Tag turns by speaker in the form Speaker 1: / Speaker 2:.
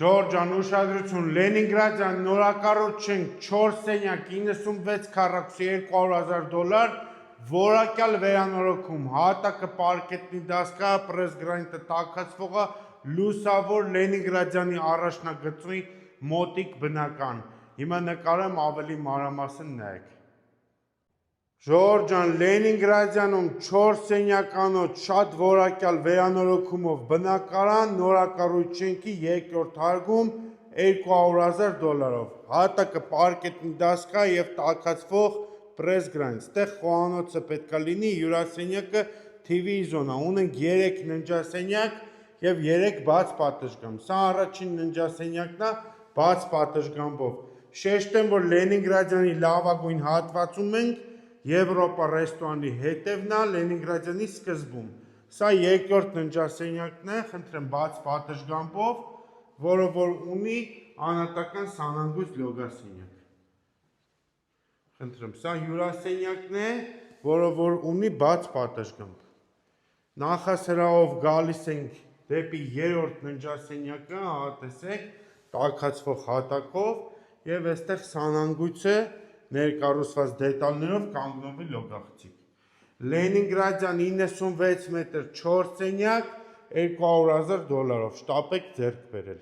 Speaker 1: Ժորժան ուշադրություն, Լենինգրադյան նորակառուցենք 4 սենյակ 96 քառակուսի $200,000 որակյալ վերանորոգում, հատակը պարկետնի դասկա, պրեսգրանիտը տաքացվողը, լուսավոր Լենինգրադյանի առաջնագծի մոտիկ բնական։ Հիմա նկարեմ ավելի մանրամասն նայեք։ Ժորժան Լենինգրադյանում 4 սենյականոց շատ որակյալ վերանորոգումով բնակարան նորակառույցի 2-րդ հարկում $200,000, հատակը պարկետնի դասկա եւ տաքացվող պրեսգրանիտ, ստեղ խոհանոցը պետքա լինի, հյուրասենյակը TV զոնա, ունենք 3 ննջասենյակ եւ 3 բաց պատշգամբ, սա առաջին ննջասենյակն է բաց պատշգամբով, շեշտեմ, որ Լենինգրադյանի լավագույն հատվածում ենք, Եվրոպա ռեստորանի հետևն է Լենինգրադյանի սկզբում, սա 2-րդ ննջասենյակն է, խնդրեմ բաց պատշգամբով, որը որ ունի անհատական սանանգույց լոգասենյակ, խնդրեմ, սա հյուրասենյակն է, որը որ ունի բաց պատշգամբ, նախասրահով գալիս ենք դեպի 3-րդ ննջասենյակը, տեսեք, տաքացվող հատակով եւ այստեղ սանանգույցը ներկառուցված դետալներով կանգնովի լոգաղցիկ։ Լենինգրադյան 96 մետր 4 սենյակ $200,000, շտապեք ձեռք բերել։